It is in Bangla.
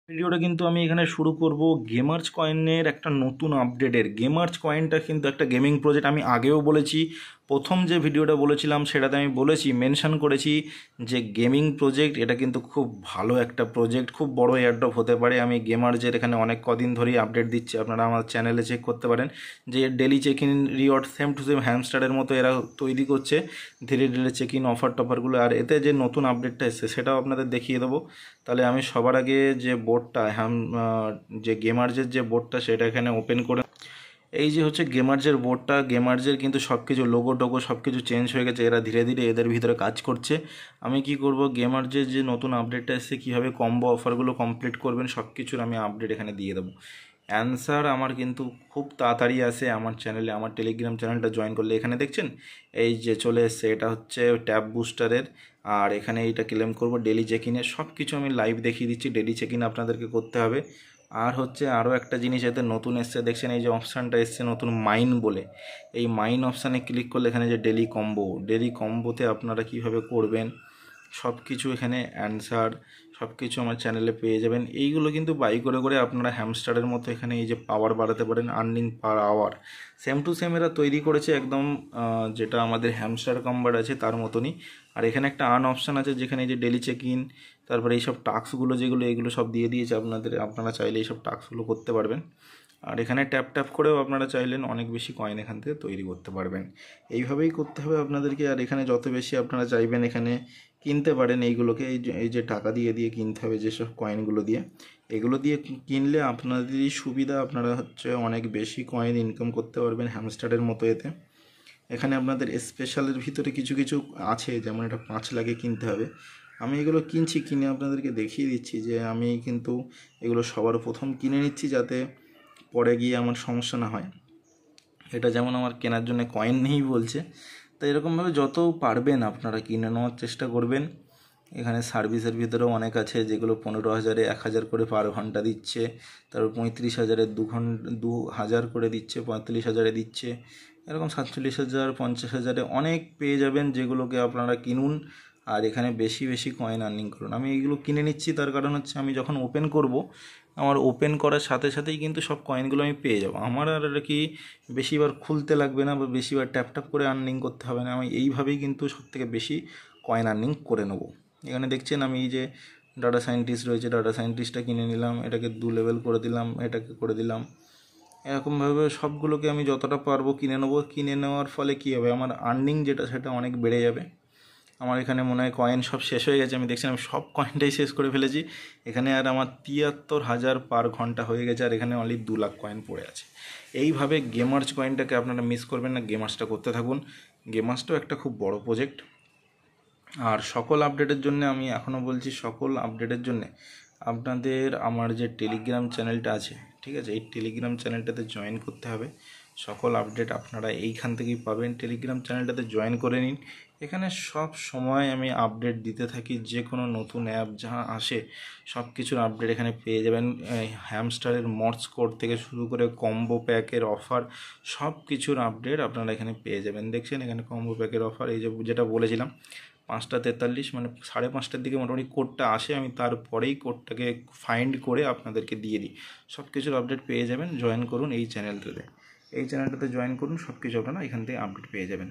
ভিডিওটা কিন্তু আমি এখানে শুরু করব গেমার্স কয়েনের একটা নতুন আপডেটের। গেমার্স কয়েনটা কিন্তু একটা গেমিং প্রজেক্ট। আমি আগেও বলেছি, প্রথম যে ভিডিওটা বলেছিলাম সেটাতে আমি বলেছি, মেনশন করেছি যে গেমিং প্রজেক্ট এটা কিন্তু খুব ভালো একটা প্রজেক্ট, খুব বড় এয়ারড্রপ হতে পারে। আমি গেমার্সের এখানে অনেক কদিন ধরেই আপডেট দিচ্ছি, আপনারা আমার চ্যানেলে চেক করতে পারেন যে daily check in reward same to same হ্যামস্টারের মতো এরা তৈরি করছে ধীরে ধীরে চেক ইন অফার টফারগুলো। আর এতে যে নতুন আপডেটটা এসছে সেটাও আপনাদের দেখিয়ে দেবো। তাহলে আমি সবার আগে যে বোর্ডটা যে গেমার্সের যে বোর্ডটা সেটা এখানে ওপেন করে, এই যে হচ্ছে গেমার্সের বোর্ডটা। গেমার্সের কিন্তু সব কিছু লোগো টোগো সব কিছু চেঞ্জ হয়ে গেছে, এরা ধীরে ধীরে এদের ভিতরে কাজ করছে। আমি কি করব, গেমার্সের যে নতুন আপডেটটা এসছে কীভাবে কম্বো অফারগুলো কমপ্লিট করবেন সব কিছুর আমি আপডেট এখানে দিয়ে দেবো। অ্যান্সার আমার কিন্তু খুব তাড়াতাড়ি আসে আমার চ্যানেলে। আমার টেলিগ্রাম চ্যানেলটা জয়েন করলে এখানে দেখছেন এই যে চলে এসছে, এটা হচ্ছে ট্যাব বুস্টারের। আর এখানে এইটা ক্লেম করব ডেলি চেক ইনের সব কিছু আমি লাইভ দেখিয়ে দিচ্ছি। ডেলি চেক ইন আপনাদেরকে করতে হবে। আর হচ্ছে আরও একটা জিনিস এতে নতুন এসছে, দেখছেন এই যে অপশানটা এসছে নতুন মাইন বলে। এই মাইন অপশানে ক্লিক করলে এখানে যে ডেলি কম্বোতে আপনারা কিভাবে করবেন সব কিছু এখানে অ্যান্সার সব কিছু আমার চ্যানেলে পেয়ে যাবেন। এইগুলো কিন্তু বাই করে করে আপনারা হ্যামস্টারের মতো এখানে এই যে পাওয়ার বাড়াতে পারেন, earning per hour same to same এরা তৈরি করেছে একদম, যেটা আমাদের হ্যামস্টার কম্বার আছে তার মতনই। আর এখানে একটা আর্ন অপশান আছে যেখানে এই যে ডেলি চেক ইন, তারপরে এইসব টাস্কগুলো যেগুলো এগুলো সব দিয়ে দিয়েছে আপনাদের, আপনারা চাইলে এইসব টাস্কগুলো করতে পারবেন। আর এখানে ট্যাপ ট্যাপ করেও আপনারা চাইলেন অনেক বেশি কয়েন এখান থেকে তৈরি করতে পারবেন। এইভাবেই করতে হবে আপনাদেরকে। আর এখানে যত বেশি আপনারা চাইবেন এখানে কিনতে পারেন এইগুলোকে, এই যে টাকা দিয়ে দিয়ে কিনতে হবে যেসব কয়েনগুলো দিয়ে, এগুলো দিয়ে কিনলে আপনাদেরই সুবিধা, আপনারা হচ্ছে অনেক বেশি কয়েন ইনকাম করতে পারবেন হ্যামস্টারের মতো এতে। এখানে আপনাদের স্পেশালের ভিতরে কিছু কিছু আছে, যেমন এটা 5 লাখে কিনতে হবে। আমি এগুলো কিনছি, কিনে আপনাদেরকে দেখিয়ে দিচ্ছি যে আমি কিন্তু এগুলো সবার প্রথম কিনে নিচ্ছি যাতে পরে গিয়ে আমার সমস্যা না হয়। এটা যেমন আমার কেনার জন্য কয়েন নেই বলছে, তাই এরকমভাবে যত পারবেন আপনারা কিনে নেওয়ার চেষ্টা করবেন। এখানে সার্ভিসের ভিতরেও অনেক আছে যেগুলো 15,000-এ 1,000 করে পার ঘন্টা দিচ্ছে, তারপর 35,000-এ 2,000 করে দিচ্ছে, 45,000-এ দিচ্ছে, এরকম 47,000 50,000-এ অনেক পেয়ে যাবেন, যেগুলোকে আপনারা কিনুন আর এখানে বেশি বেশি কয়েন আর্নিং করুন। আমি এইগুলো কিনে নিচ্ছি তার কারণ হচ্ছে আমি যখন ওপেন করব, আমার ওপেন করার সাথে সাথেই কিন্তু সব কয়েনগুলো আমি পেয়ে যাব। আমার আর কি বেশিবার খুলতে লাগবে না বা বেশিবার ট্যাপ ট্যাপ করে আর্নিং করতে হবে না। আমি এইভাবেই কিন্তু সবথেকে বেশি কয়েন আর্নিং করে নেব। এখানে দেখছেন আমি এই যে ডাটা সায়েন্টিস্ট রয়েছে, ডাটা সায়েন্টিস্টটা কিনে নিলাম, এটাকে 2 লেভেল করে দিলাম, এটাকে করে দিলাম। এরকমভাবে সবগুলোকে আমি যতটা পারবো কিনে নেবো। কিনে নেওয়ার ফলে কী হবে, আমার আর্নিং যেটা সেটা অনেক বেড়ে যাবে। আমার এখানে মনে হয় কয়েন সব শেষ হয়ে গেছে, আমি দেখছি আমি সব কয়েনটাই শেষ করে ফেলেছি। এখানে আর আমার 73,000 পার ঘন্টা হয়ে গেছে, আর এখানে অনলি 2 লাখ কয়েন পড়ে আছে। এইভাবে গেমার্স কয়েনটাকে আপনারা মিস করবেন না, গেমার্সটা করতে থাকুন। গেমার্সটাও একটা খুব বড় প্রজেক্ট। আর সকল আপডেটের জন্য আমি এখনও বলছি, সকল আপডেটের জন্য আপনাদের আমার যে টেলিগ্রাম চ্যানেলটা আছে, ঠিক আছে, এই টেলিগ্রাম চ্যানেলটাতে জয়েন করতে হবে। সকল আপডেট আপনারা এইখান থেকেই পাবেন, টেলিগ্রাম চ্যানেলটাতে জয়েন করে নিন। এখানে সব সময় আমি আপডেট দিতে থাকি, যে কোনো নতুন অ্যাপ যা আসে সব কিছুর আপডেট এখানে পেয়ে যাবেন। হ্যামস্টারের মর্স কোড থেকে শুরু করে কম্বো প্যাকের অফার সব কিছুর আপডেট আপনারা এখানে পেয়ে যাবেন। দেখছেন এখানে কম্বো প্যাকের অফার, এই যে যেটা বলেছিলাম 5:43 মানে 5:30টার দিকে মোটামুটি কোডটা আসে, আমি তারপরেই কোডটাকে ফাইন্ড করে আপনাদেরকে দিয়ে দিই। সব কিছুর আপডেট পেয়ে যাবেন। জয়েন করুন এই চ্যানেলটাতে, জয়েন করুন, সব কিছু আপনারা এখান থেকে আপডেট পেয়ে যাবেন।